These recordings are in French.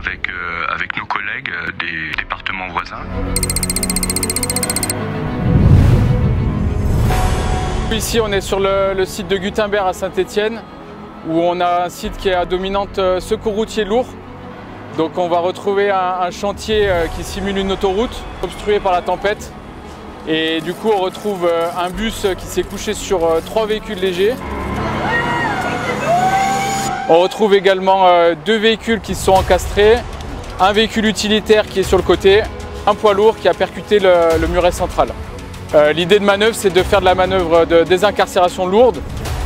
avec nos collègues des départements voisins. Ici, on est sur le site de Gutenberg à Saint-Étienne, où on a un site qui est à dominante secours routier lourd. Donc on va retrouver un chantier qui simule une autoroute obstruée par la tempête. Et du coup on retrouve un bus qui s'est couché sur 3 véhicules légers. On retrouve également 2 véhicules qui se sont encastrés, un véhicule utilitaire qui est sur le côté, un poids lourd qui a percuté le muret central. L'idée de manœuvre, c'est de faire de la manœuvre de désincarcération lourde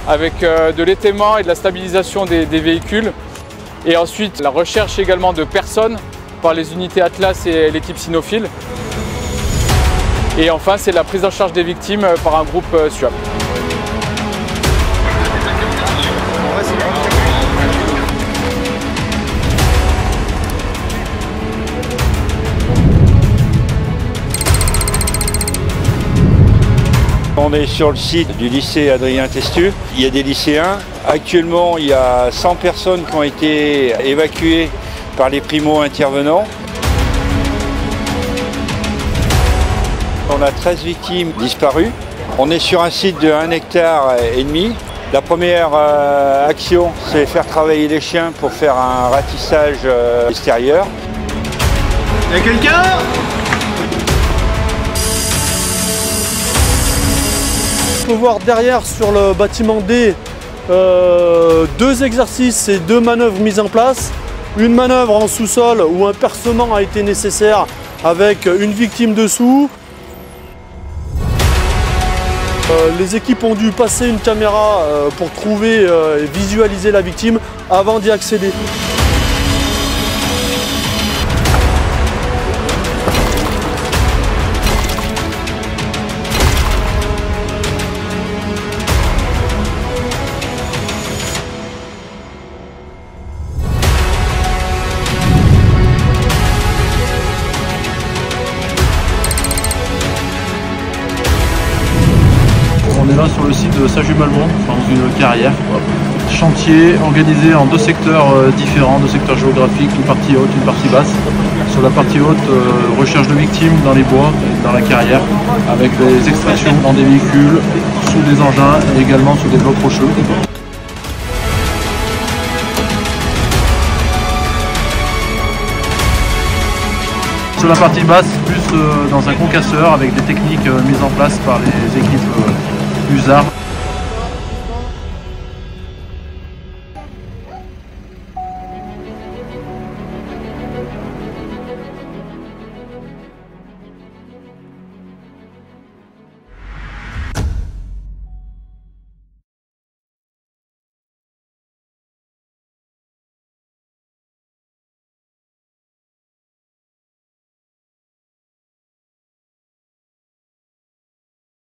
avec de l'étaiement et de la stabilisation des véhicules. Et ensuite, la recherche également de personnes par les unités Atlas et l'équipe cynophile. Et enfin, c'est la prise en charge des victimes par un groupe SUAP. On est sur le site du lycée Adrien Testu. Il y a des lycéens. Actuellement, il y a 100 personnes qui ont été évacuées par les primo-intervenants. On a 13 victimes disparues. On est sur un site de 1,5 hectare. La première action, c'est faire travailler les chiens pour faire un ratissage extérieur. Il y a quelqu'un ? On peut voir derrière sur le bâtiment D 2 exercices et 2 manœuvres mises en place. Une manœuvre en sous-sol où un percement a été nécessaire avec une victime dessous. Les équipes ont dû passer une caméra pour trouver et visualiser la victime avant d'y accéder. On est là sur le site de Saint-Just-Malmont, dans une carrière. Chantier organisé en 2 secteurs différents, 2 secteurs géographiques, une partie haute, une partie basse. Sur la partie haute, recherche de victimes dans les bois, dans la carrière, avec des extractions dans des véhicules, sous des engins et également sous des blocs rocheux. Sur la partie basse, plus dans un concasseur avec des techniques mises en place par les équipes USAR.